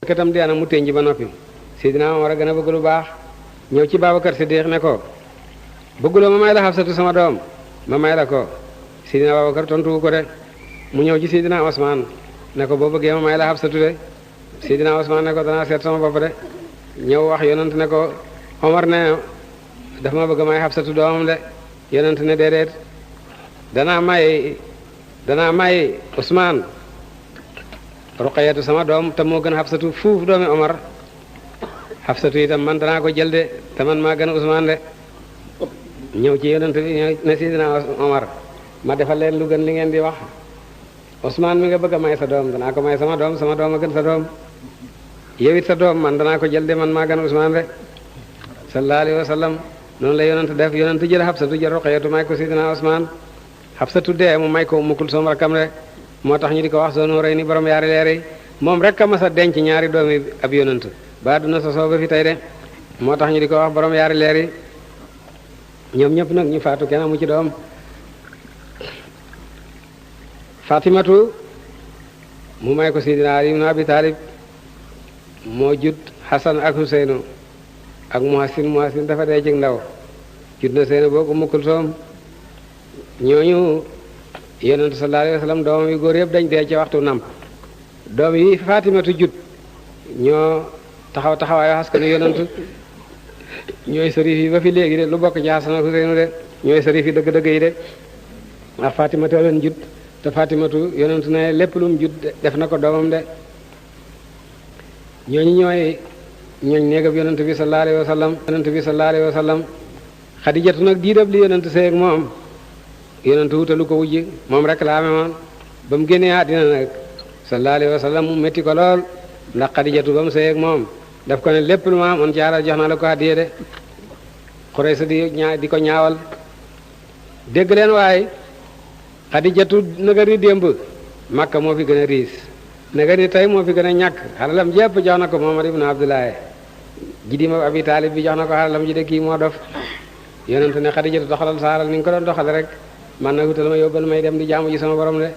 katam di ana mu tënji ba noppi Seydina Omar a gën a bëgg lu baax ñëw ci Babacar Siddiq ne ko bëgguloo ma may la Xafsatu sama doom ma may la ko Seydina Babacar tontu ko de mu ñëw ci Seydina Osman ne ko boo bëggee ma may la Xafsatu de Seydina Osman ne ko danaa seet sama bopp de ñëw wax yonent ne ko Omar ne dafa ma bëgg may Xafsatu doomam de yonent ne déedéet danaa may Usmaan Ruqayatu sama doom te moo gën a Xafsatu fuuf doomi Omar Xafsatu itam man danaa ko jël de te man maa gën a Usmaan de ñëw ci yonent bi ne Sidina Omar ma defal leen lu gën li ngeen di wax Usmaan mi nga bëgg a may sa doom danaa ko may sama doom a gën sa doom yow it sa doom man danaa ko jël de man maa gën a Usmaan de sallallahu alayhi wa sallam noonu la yonent def yonent jël Xafsatu jël Ruqayatu may ko Sidina Usmaan Xafsatu dee mu may ko Ummu Kulsum rakkam de moo tax ñu di ko wax Zul Nurayni borom yaari leer yi moom rek a mas a denc ñaari doomi ab yonent ba duna sosoo ba fi tey de moo tax ñu di ko wax borom yaari leer yi ñoom ñëpp nag ñu faatu kenn amu ci doom Fatimatu mu may ko Sidina Ali ibn Abi Talib moo jut Hasan ak Huseynu ak Muhasin dafa dee ci ndaw jut na seen boobu Ummu Kulsum ñooñu yonent sallallahu alayhi wa sallam doomam yu góor yëpp dañ dee ci waxtu namp doom yi Fatimatu jut ñoo taxawaayu askanu yonent ñooy sërif yi ba fi léegi de lu bokk ci Hasan ak Huseynu de ñooy sërif yi dëgg-dëgg yi de ndax Fatimatu leen jut te Fatimatu yonent ne lépp lu mu jut def na ko doomam de ñooñu ñooy ñooñ néegab yonent bi sallallahu alayhi wa sallam Xadijatu nag diidab li yonent sëy ak moom yonent wutalu ko wujj moom rek la amee woon ba mu génnee àddina nag sallallahu alayhi wa sallam mu métti ko lool ndax Xadijatu ba mu sëy ak moom daf ko ne lépp lu ma amoon ci alal jox naa la ko hadiya de Xuraysa di ko ñaawal dégg leen waaye Xadijatu naga ni démb Makka moo fi gën a riis naga ni tey moo fi gën a ñàkk xalalam jépp jox na ko Muhammad ibn Abdullahi jidima Abi Taalib bi jox na ko xalalam ji de kii moo dof yonent ne Xadijatu doxalal sa alal ni nga ko doon doxal rek man na wutal ma yóbbal may dem di jaamu ji sama borom de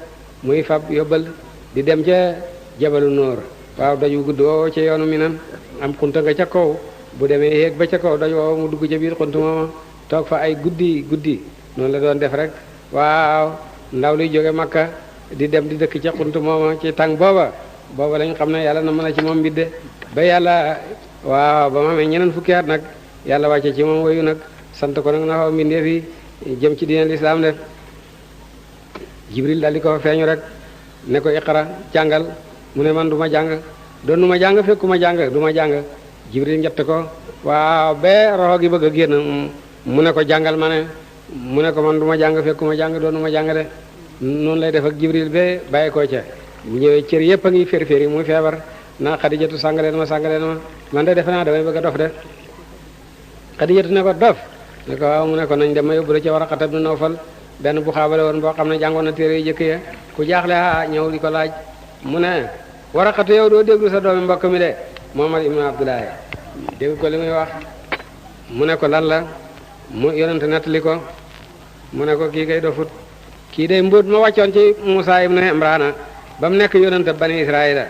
muy fab yóbbal di dem ca jabalu nóor waaw doj wu gudd woow ca yoonu Minan am xunta nga ca kaw bu demee yéeg ba ca kaw doj woow mu dugg ca biir xunt mooma toog fa ay guddi noonu la doon def rek waaw ndaw luy jóge Makka di dem di dëkk ca xunt mooma ci tàng booba lañ xam ne yàlla na mën a ci moom mbidde ba yàlla waaw ba ma amee ñeneen fukki at nag yàlla wàcce ci moom wayu nag sant ko nag na xaw mbindeef yi jëm ci diine lislaam def Jibril daal di ko feeñu rek ne ko iqra jàngal mu ne man du ma jàng doon nu ma jàng fekku ma jàng du ma jàng Jibril njett ko waaw ba roxo gi bëgg a génn mu ne ko jàngal ma ne mu ne ko man du ma jàng fekku ma jàng doon nu ma jàng de noonu lay def ak Jibril ba bàyyi koo ca bu ñëwee cër yëpp a ngi fér-fér yi muy feebar naa Xadijatu sàngaleen ma man de defe naa damay bëgg a dof de Xadijatu ne ko dof ne ko waaw mu ne ko nañ dem ma yóbbu la ca Waraqata ibn Nawfal benn bu xaabale woon boo xam ne jàngoon na téere yu jëkk ya ku jaaxle ñëw di ko laaj mu ne Waraqata yow doo déglu sa doomi mbokk mi de Muhammad ibn Abdullahi dégg ko li muy wax mu ne ko lan la mu yonente nettali ko mu ne ko kii kay dofut kii day mbóot ma wàccoon ci Musaa ibn Imraana ba mu nekk yonente bani Israila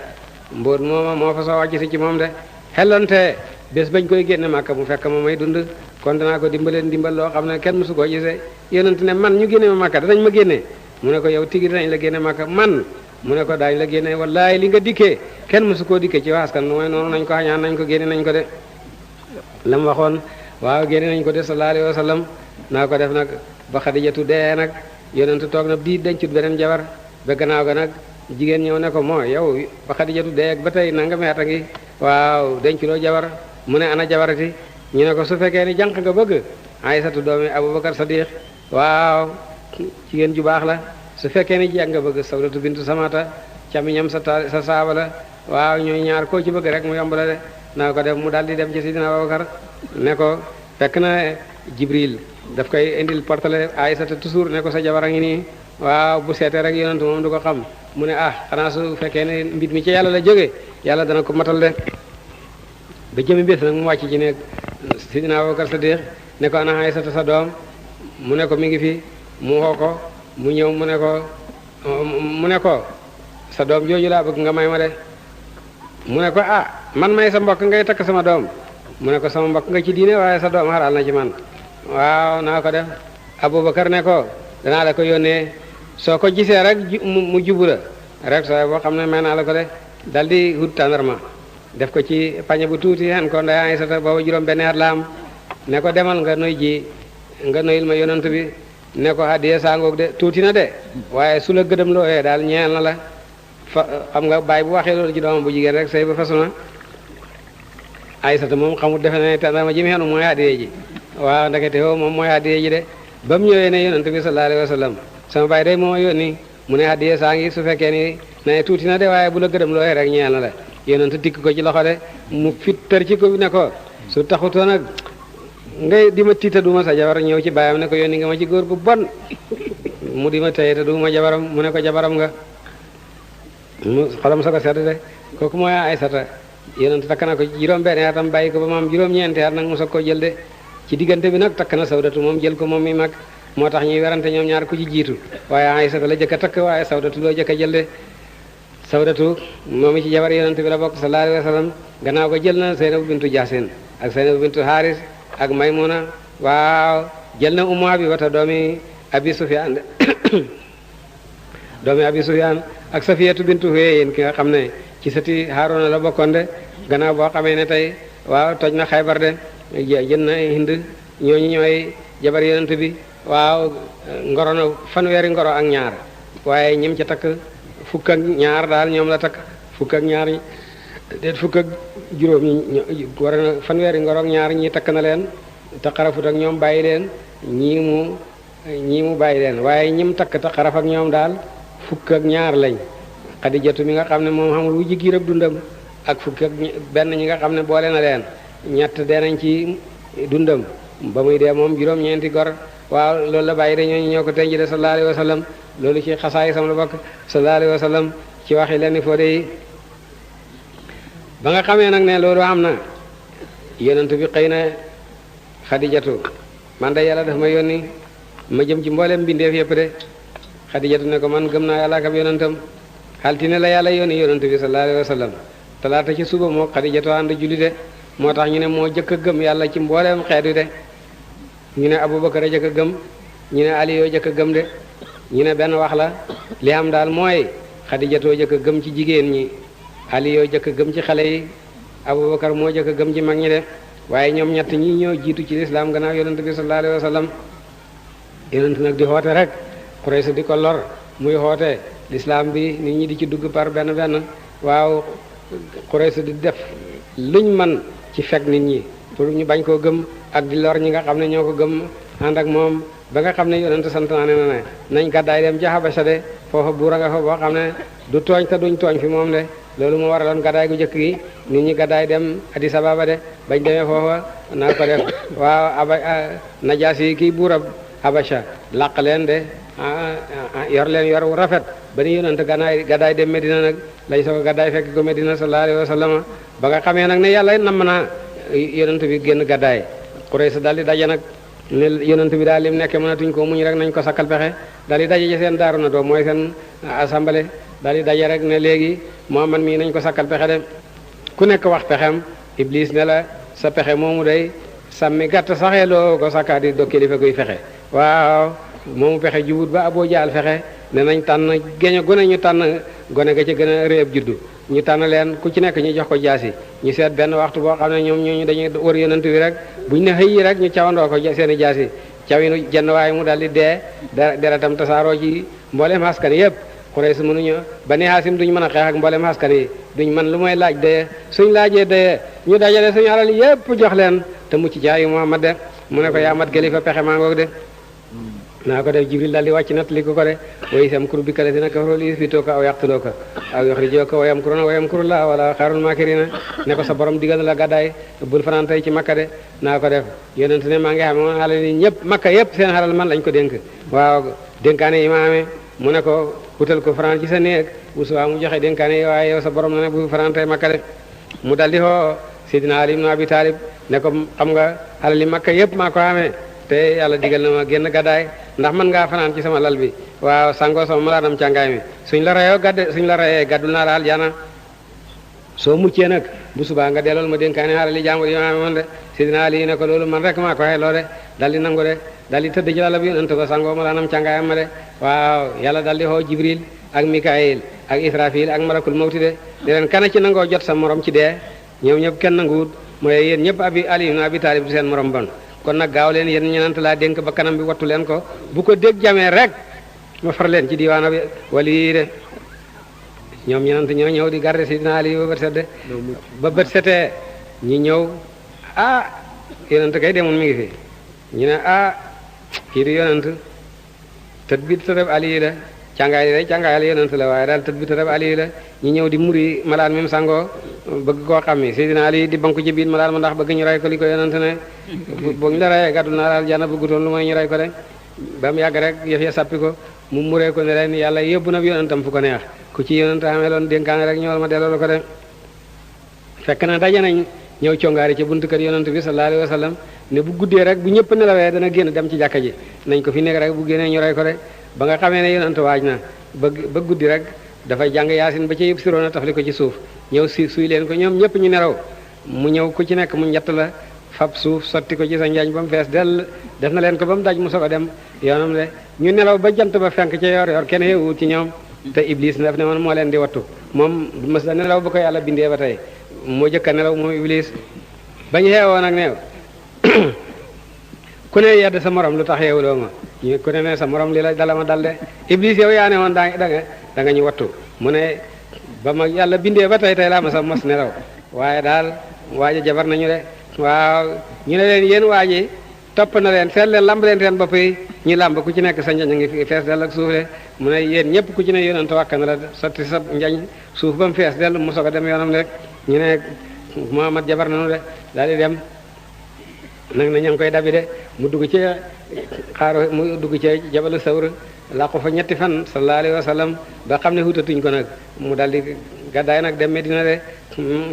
mbóot mooma moo fa soo wàcc si ci moom de xellante bés bañ koy génne Makka mu fekk ma may dund kon danaa ko dimbaleen ndimbal loo xam ne kenn mësu koo gisee yonent ne man ñu génne ma Makka danañ ma génne mu ne ko yow tigi danañ la génne Makka man mu ne ko daañu la génne wallaay li nga dikkee kenn mësu koo dikkee ci waaskan lu mooy noonu nañ ko xañaan nañ ko génne nañ ko de la mu waxoon waaw génne nañ ko de sallallahu alayhi wa sallam naa ko def nag ba Xadijatu dee nag yonent toog na di dencut beneen jabar ba gannaaw ga nag jigéen ñëw ne ko moo yow ba Xadijatu dee ak ba tey nanga meeta ngi waaw denculoo jabar mu ne ana jabarati ñu ne ko su fekkee ni jànq nga bëgg Aysatu doomi Abubakar Sadiq waaw jigéen ju baax la su fekkee ni jeeg nga bëgg Sawdatu bintu Samata camiñam sa saaba la waaw ñooy ñaar koo ci bëgg rek mu yomb la de naa ko def mu daal di dem ci Sidina Abubakar ne ko fekk na Jibril daf koy indil portale Aysatu toujours ne ko sa jabar a ngi nii waaw bu seetee rek yonent moom du ko xam mu ne xanaa su fekkee ne mbir mi ci yàlla la jógee yàlla dana ko matal de ba jëmi bés nag mu wàcc ci ne Sidina Abubakar Sadiq ne ko ana Aysata sa doom mu ne ko mi ngi fi mu woo ko mu ñëw mu ne ko sa doom jooju laa bëgg nga may ma de mu ne ko man may sa mbokk ngay takk sama doom mu ne ko sama mbokk nga ci diine waaye sa doom xaraal na ci man waaw naa ko def Abubakar ne ko danaa la ko yónnee soo ko gisee rek mu jubu la rek sooy boo xam ne may naa la ko de dal di hut tàndarma def ko ci pañe bu tuuti hen ko nday Aysata booba juróom benn at la am ne ko demal nga noyil ma yonent bi ne ko hadiya sangoog de tuuti na de waaye su la gëdëm looyee daal ñeel na la xam nga baay bu waxee loolu ci doomam bu jigéen rek sëy ba fasu na Aysata moom xamul defe ne tàndarma ji mu xenu mooy hadiya ji waaw ndekete yoo moom mooy hadiya ji de ba mu ñëwee ne yonent bi sallallahu alayhi wa sallam sama baay day moo yónni mu ne hadiya saa ngi su fekkee ni ne tuuti na de waaye bu la gëdëm looyee rek ñeel na la yonent dikk ko ci loxo de mu fit tër ci ko ne ko su taxutoo nag ngay di ma tiita duma sa jabar ñëw ci baayam ne ko yónni nga ma ci góor gu bon mu di ma tey te duma jabaram mu ne ko jabaram nga mu xolam sa ko sedd de kooku mooy Aysata yonent takk na ko juróom benn atam bàyyi ko ba maam juróom-ñeenti at nag mu soog koo jël de ci diggante bi nag takk na Sawdatu moom jël ko moom mi mag moo tax ñuy werante ñoom ñaar ku ci jiitu waaye Aysata la jëkk a takk waaye Sawdatu loo jëkk a jël de Sawdatu moom i ci jabar yonent bi la bokk sallallahu alayhi wa sallam gannaaw ko jël na Seynabu bintu Jaasin ak Seynabu bintu Haaris ak Maymuna waaw jël na Ummu Habibata doomi Abi Sufyaan doomi Abi Sufyaan ak Safiyatu bintu Huyayyin ki nga xam ne ci sëti Haaruna la bokkoon de gannaaw boo xamee ne tey waaw toj na Xaybar de jël na Hind ñooñu ñooy jabar yonent bi waaw ngoro na fanweeri ngoro ak ñaar waaye ñim ca takk fukk ak ñaar daal ñoom la takk fukk ak ñaar ñi déet fukk ak juróom ñi war na fanweeri ngoro ak ñaar ñi takk na leen te xarafut ak ñoom bàyyi leen ñii mu bàyyi leen waaye ñim takk te xaraf ak ñoom daal fukk ak ñaar lañ Xadijatu mi nga xam ne moom xamul wu jigéen ak dundam ak fukk ak benn ñi nga xam ne boole na leen ñett dee nañ ci dundam ba muy dee moom juróom-ñeenti gor waaw loolu la bàyyi de ñooñu ñoo ko tey ji de sallallahu alayhi wa sallam loolu ci xasaay sam la bokk sallallahu alayhi wa sallam ci waxi lenn foo de yi ba nga xamee nag ne loolu am na yonent bi xëy na Xadijatu man de yàlla daf ma yónni ma jëm ci mboolem mbindeef yëpp de Xadijatu ne ko man gëm naa yàlla ak ab yonentam altine la yàlla yónni yonent bi sallallahu alayhi wa sallam talaata ci suba moo Xadijatu ànd julli de moo tax ñu ne moo jëkk a gëm yàlla ci mbooleem xeet wi de ñu ne Abubakar a jëkk a gëm ñu ne Ali yoo jëkk a gëm de ñu ne benn wax la li am daal mooy Xadijatoo jëkk a gëm ci jigéen ñi Ali yoo jëkk a gëm ci xale yi Abubakar moo jëkk a gëm ci mag ñi de waaye ñoom ñett ñi ñoo jiitu ci lislaam gannaaw yonent bi sallallahu alayhi wa sallam yonent nag di xoote rek Quraysh di ko lor muy xoote lislaam bi nit ñi di ci dugg par benn benn waaw Quraysh di def luñ man ci fekk nit ñi pour ñu bañ koo gëm ak di lor ñi nga xam ne ñoo ko gëm ànd ak moom ba nga xam ne yonent santaane na ne nañ gàddaay dem ca Habasha de foofa buur a nga fa boo xam ne du tooñ te duñ tooñ fi moom de loolu moo waraloon gàddaay gu njëkk gi nit ñi gàddaay dem Addis Ababa de bañ demee foofa naa ko def waaw Najaasi yi kii buurab Habasha làq leen de yor leen yor wu rafet ba ni yonent gàddaay dem Medina nag lañ soo ko gàddaay fekk ko Medina sallallahu alayhi wa sallam ba nga xamee nag ne yàlla namm naa yonent bi génn gàddaay Quraysh daal di daje nag ne yonent bi daal lim nekke mënatuñ ko muñ rek nañ ko sakkal pexe daal di daje ci seen daaru na doo mooy seen assemblée daal di daje rek ne léegi Muhammad mii nañ ko sakkal pexe de ku nekk wax pexem Iblis ne la sa pexe moomu day sàmmi gàtt saxee loo ko sakkaa di do kilifa guy fexe waaw moomu pexe jubut ba Aboo Jaal fexe ne nañ tànn géño gone ñu tànn gone ga ca gën a réeb juddu ñu tànn leen ku ci nekk ñu jox ko jaasi ñu seet benn waxtu boo xam ne ñoom ñooñu dañuy wër yonent bi rek buñ ne xëy yi rek ñu cawandoo ko seeni jaasi cawinu jenn waaye mu daal di dee deretam tasaaroo ci mboolem askan yëpp Quraysh mënuñu Bani Haasim duñ mën a xeex ak mboolem askan yi duñ mën lu mooy laaj dee suñ laajee dee ñu dajale suñu alal yëpp jox leen te mucc jaayu Muhammad de mu ne ko yaa mat gëli fa pexe maa ngoog de naa ko def Jibril daal di wàcc nat li ko de way sam kuru bi kale dina kafaroo li fitoo ko aw yaqtuloo ko aw yuxrijoo ko wayam kuruna wayam kurullah wala xaarul makirina ne ko sa borom digal la gàddaay bul fanaan tey ci Makka de naa ko def yonent ne maa ngi xam moom xale ni ñëpp Makka yëpp seen xalal man lañ ko dénk waaw dénkaane yi ma amee mu ne ko wutal ko fanaan ci sa néeg bu subaa mu joxe dénkaane yi waaye yow sa borom na ne bu fanaan tey Makka de mu dal di xoo Sidina Ali ibn Abi Talib ne ko xam nga xalali Makka yëpp maa ko amee te yàlla digal na ma génn gàddaay ndax mën ngaa fanaan ci sama lal bi waaw sangoo sama malaanam càngaay mi suñ la rayee gàddul naa la aljana soo muccee nag bu subaa nga dellool ma dénkaane alali jàmbur yi ma amoon de Sidina Ali ne ko loolu man rek maa ko xelloo de dal di nangu de dal di tëdd ci lala bi yonent ba sangoo ma laanam càngaayam ma de waaw yàlla dal di xoo Jibril ak Mikaayil ak Israfil ak malakul mawti de di leen kana ci nangoo jot sa morom ci dee ñoom ñëpp kenn nanguwut mooy yéen ñëpp Ali ibn Abi Talib du seen morom bon kon nag gaaw leen yéen ñenant laa dénk ba kanam bi wattu leen ko bu ko dégg jamee rek ma far leen ci diwaana bi wali de ñoom ñenant ñoo ñëw di garder Sidina Ali ba bët set ba bët setee ñi ñëw yonent kay demoon mi ngi fi ñu ne kii di yonent tët bi tërëb Ali la càngaay li day càngaayal yonent la waaye daal tët bi tërëb Ali la ñi ñëw di muri malaan même sangoo bëgg koo xam ni Sidina Ali di banku ci biir malaan ma ndax bëgg ñu rey ko li ko yonent ne bu ñu la reyee gàddul naa daal jana bëggutoon lu mooy ñu rey ko de ba mu yàgg rek yëf ya sappi ko mu muree ko ne leen yàlla yóbbu na yonentam fu ko neex ku ci yonent amee loon dénkaane rek ñëwal ma delloo la ko de fekk na daje nañ ñëw congaari ci buntu kër yonent bi sallallahu alayhi wa sallam ne bu guddee rek bu ñëpp nelawee dana génn dem ci jàkka ji nañ ko fi nekk rek bu génnee ñu rey ko de ba nga xamee ne yonent waaj na ba guddi rek dafay jàng yaasin ba ci yëpp siroona tafli ko ci suuf ñëw suy leen ko ñoom ñëpp ñu nelaw mu ñëw ku ci nekk mu njett la fab suuf sotti ko ci sa njaañ ba mu fees dell def na leen ko ba mu daj mu soog a dem yoonam de ñu nelaw ba jant ba fenk ca yor kenn yeewut ci ñoom te Iblis daf ne man moo leen di wattu moom mës da nelaw ba ko yàlla bindee ba tey moo jëkk a nelaw moom Iblis bañ xeewoo nag neew ku ne yedd sa morom lu tax yeewuloo ma ñu ku ne sa morom li la dala ma dal de Iblis yow yaa ne woon da nga ñu wattu mu ne ba ma yàlla bindee ba tey laa ma sa mos nelaw waaye daal waaji jabar nañu de waaw ñu ne leen yéen waaji topp na leen seet leen lamb leen seen bopp yi ñu lamb ku ci nekk sa njañ a ngi fees dell ak suuf de mu ne yéen ñëpp ku ci ne yonent wàkk na la sotti sa njañ suuf ba mu fees dell mu soog a dem yoonam rek ñu ne Muhammad jabar nañu de daal di dem nag na ña ngi koy dabi de mu dugg ci mu dugg ci jabalu sawr làqu fa ñetti fan sallallahu alayhi wa sallam ba xam ne hutatuñ ko nag mu daal di gàddaay nag dem Medina de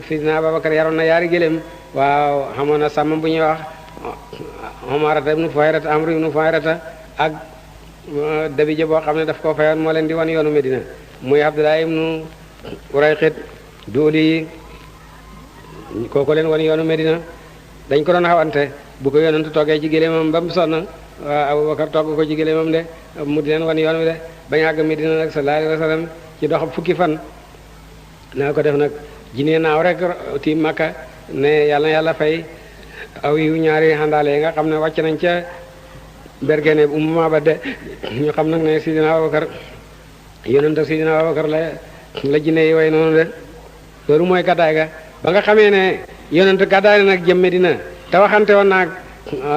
Sidina Abubakar yaroon na yaari gëléem waaw xamoon na sàmm bu ñuy wax Umarata ibnu Fuhayrata Amru ibnu Fuhayrata ak dabije boo xam ne daf koo fayoon moo leen di wan yoonu Medina muy Abdullah ibnu Urayqit dooli yi kooku leen wan yoonu Medina dañ ko doon xawante bu ko yonent toggee ci gëléemam ba mu sonn Abubakar togg ko ci gëléemam de mu di leen wan yoon wi de bañ àgg Medina nag sallallahu alayhi wa sallam ci dox fukki fan naa ko def nag jinee naaw rek tiim Makka ne yàlla fay aw yu ñaari xandaale yi nga xam ne wàcc nañ ca bergene Ummu Mabad ñu xam nag ne Sidina Abubakar yonent Sidina Abubakar la jinne yi way noonu de loolu mooy gàddaay ga ba nga xamee ne yonent gàddaay nag jëm Medina te waxante woon naag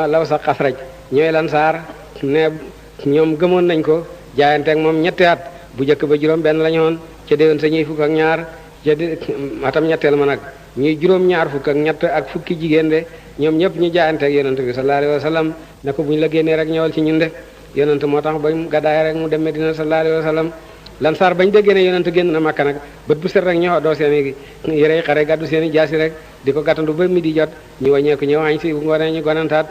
law sa Xasraj ñooy Lansaar ne ñoom gëmoon nañ ko jaayanteeg moom ñetti at bu njëkk ba juróom benn la ñu woon ca déwén sa ñuy fukk ak ñaar ca atam ñetteel ma nag ñuy juróom ñaar fukk ak ñett ak fukki jigéen de ñoom ñëpp ñu jaayanteeg yonent bi sallallahu alayhi wa sallam ne ko bu ñu la génnee rek ñëwal ci ñun de yonent moo tax ba gàddaay rek mu dem Medina sallallahu alayhi wa sallam Lansaar bañ déggee ne yonent génn na Makka nag bët bu set rek ñoo doo seen i yërey xare gàddu seen i jaasi rek di ko gàttandu ba midi jot ñu wàññeeku ñëw añ si bu ngoonee ñu gonantaat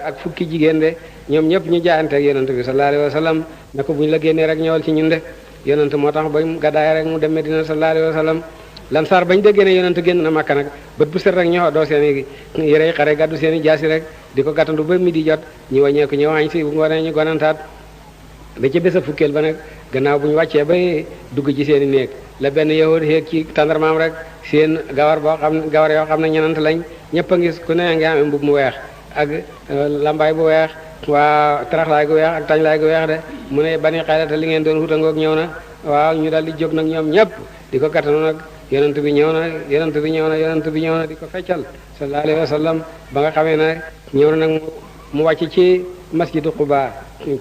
ak fukki jigéen de ñoom ñëpp ñu jaayanteeg yonent bi sallallahu alayhi wa sallam ne ko bu ñu la génnee rek ñëwal ci ñun de yonent moo tax ba gàddaay rek mu dem Medina sallallahu alayhi wa sallam Lansaar bañ déggee ne yonent génn na Makka nag bët bu set rek ñoo doo seen i yërey xare gàddu seen i jaasi rek di ko gàttandu ba midi jot ñu wàññeeku ñëw añ si bu ngoonee ñu gonantaat ba ca bés a fukkeel ba nag gannaaw bu ñu wàccee bay dugg ci seen i néeg la benn yahud xeeg ci tàndarmaam rek seen gawar yoo xam ne ñenant lañ ñëpp a ngi ku ne ngi amee mbub mu weex ak lambaay bu weex waa taraxlaay gu weex ak tañlaay gu weex de mu ne bani xaylata li ngeen doon xutangoog ñëw na waaw ñu daal di jóg nag ñoom ñëpp di ko kattanu nag yonent bi ñëw na di ko feccal sallallahu alayhi wa sallam ba nga xamee ne ñëw na nag mu wàcc ci masjidu Quba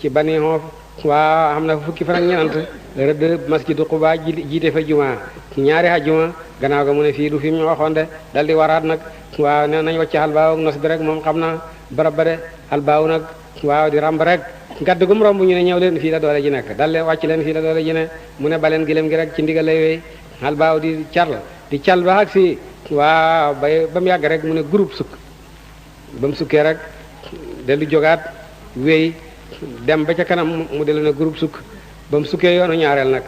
ci bani Xoof waaw xam na fukki fan ak ñenant rëdd masjidu Quba jiite fa juma ñaari ajjuma gannaaw ga mu ne fii du fi mu ñu waxoon de dal di waraat nag waaw nee nañ wàcc albaaw ak nos bi rek moom xam na barab ba de albaaw nag waaw di ramb rek gadd gum romb ñu ne ñëw leen fii la doole ji nekk dal leen wàcc leen fii la doole ji ne mu ne baleen gilem gi rek ci ndigal lay wéy albaaw di cal ba ak si waaw ba mu yàgg rek mu ne groupe sukk ba mu sukkee rek dellu jógaat wéy dem ba ca kanam mu dellu ne groupe sukk ba mu sukkee yoonu ñaareel nag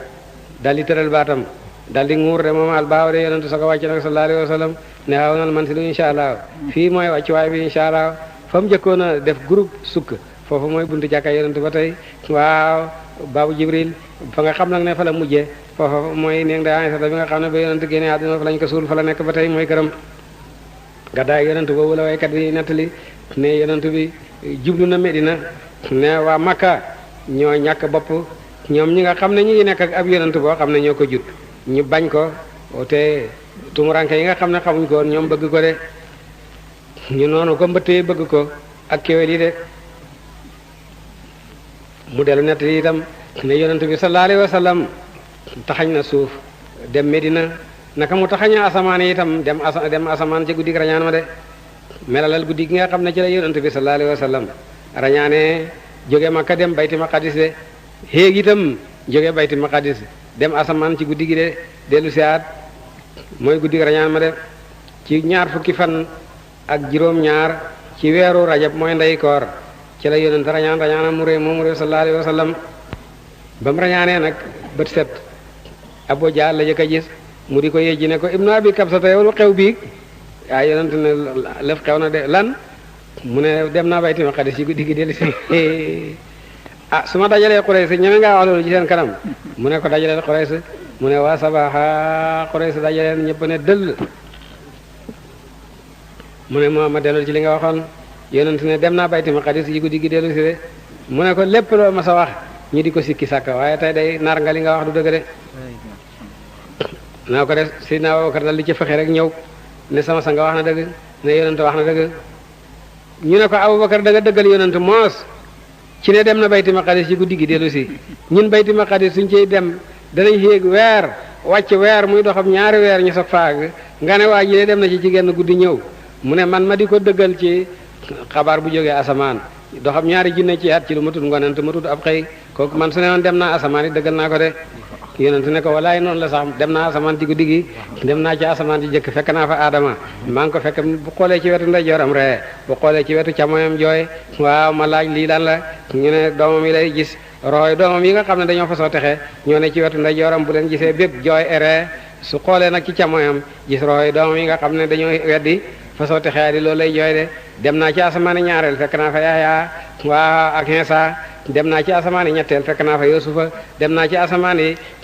dal di tëral baatam dal di nguur de moom albaaw de yonentu sa ko wàcc nag sallallahu alayhi wa sallam ne xaw nal man si lu insha allah fii mooy wàccuwaay bi insha allah fa mu njëkkoon a def groupe sukk foofu mooy buntu jàkka yonentu ba tey waaw baabu jibril fa nga xam nag ne fa la mujjee foofa mooy néeg da Aysa bi nga xam ne ba yonentu génne àdduna fa lañ ko suul fa la nekk ba tey mooy këram gàddaay yonentu boobu la waykat bi nettali ne yonentu bi jublu na Medina ne waa Makka ñoo ñàkk bopp ñoom ñi nga xam ne ñi ngi nekk ak ab yonentu boo xam ne ñoo ko jut ñu bañ ko te tumuranke yi nga xam ne xamuñ ko ñoom bëgg ko de ñu noonu ko mbëttee bëgg ko ak kéwél yi de mu dellu nettali itam ne yonentu bi sallallahu alayhi wa sallam taxañ na suuf dem Medina naka mu taxaña asamaan itam dem asamaan ci guddi rañaan ma de melalal guddi gi nga xam ne ci la yonent bi sallallahu alayhi wa sallam rañaane jóge Makka dem bayti maqadis de xéeg itam jóge bayti maqadis dem asamaan ci guddi gi de dellu siyaat mooy guddi rañaan ma de ci ñaar fukki fan ak juróom-ñaar ci weeru rajab mooy ndey koor ci la yonent rañaanam mu réy moom mu réy sallallahu alayhi wa sallam ba mu rañaanee nag bët set Abu Jahl la jëkk a gis mu di ko yejji ne ko ibnu abi kabsata yow lu xew bii waaye yonent ne lëf xew na de lan mu ne dem naa bayti maqdis ci guddi gi dellu si su ma dajalee Quraysh ñeme ngaa wax loolu ci seen kanam mu ne ko dajaleel Quraysh mu ne waa sabaxa Quraysh dajaleen ñëpp ne dëll mu ne ma dellu ci li nga waxoon yonent ne dem naa bayti maqdis ci guddi gi dellu si de mu ne ko lépp loo ma sa wax ñi di ko sikki sàkka waaye tey day nar nga li nga wax du dëgg de naa ko def Seydina Abubakar dal di ci fexe rek ñëw ne sama sa nga wax na dëgg ne yonent wax na dëgg ñu ne ko Abubakar da nga dëggal yonent moos ci ne dem na bayti maqadis ci guddi gi dellu si ñun bayti maqadis suñ ciy dem danañ yéeg weer wàcc weer muy doxam ñaari weer ñu sa faag nga ne waa ji ne dem na ci genn guddi ñëw mu ne man ma di ko dëggal ci xabaar bu jógee asamaan doxam ñaari junne ci at ci lu ma tudd ngonent ma tudd ab xëy kooku man su ne woon dem naa asamaan yi dëggal naa ko de yonent ne ko walaay noonu la sax dem naa asamaan ci guddi gi dem naa ci asamaan ci jëkk fekk naa fa Adama maa ngi ko fekk bu xoolee ci wetu ndeyjooram ree bu xoolee ci wetu càmmoñam jooy waaw ma laaj lii lan la ñu ne doomam yi lay gis rooy doomam yi nga xam ne dañoo fa soo texe ñoo ne ci wetu ndeyjooram bu leen gisee bépp jooy ree su xoolee nag ci càmmoñam gis rooy doomam yi nga xam ne dañoo weddi fa soo texee di loolu lay jooy de dem naa ci asamaan ñaareel fekk naa fa Yaaya waaw ak Insa dem naa ci asamaan ñetteel fekk naa fa Yusufa dem naa ci asamaan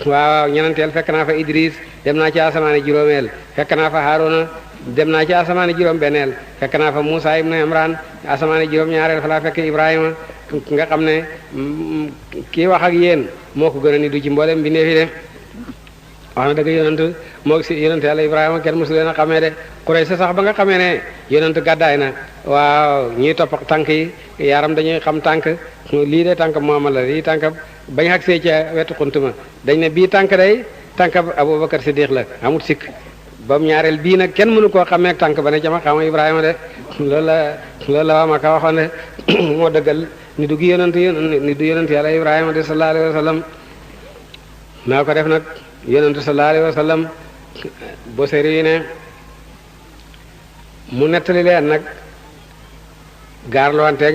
waaw ñenenteel fekk naa fa Idris dem naa ci asamaan juróomeel fekk naa fa Haruna dem naa ci asamaan juróom benneel fekk naa fa Musa ibnu Imran asamaan juróom ñaareel fa laa fekk Ibrahima nga xam ne kii wax ak yéen moo ko gën a ni du ci mboolem bi neefi de wax na dëgg yonent moo si yonent yàlla Ibrahima kenn mosu leen a xamee de Quraysh sax ba nga xamee ne yonent gàddaay na waaw ñiy topp tànk yi yaram dañuy xam tànk lii de tànk Muhammad la lii tànk bañ ak see ca wetu xuntuma dañ ne bii tànk day tànk Abubakar Siddiq la amut sikk ba mu ñaareel bii nag kenn mënu koo xamee tànk ba ne ca ma xama Ibrahima de loolu la waa Makka waxoon de moo dëggal ni du gi yonent ni du yonent yàlla Ibrahima de sallallahu alayhi wa sallam naa ko def nag yonentu sallallahu alayhi wa sallam boo séri yi ne mu nettali leen nag gaarlowanteeg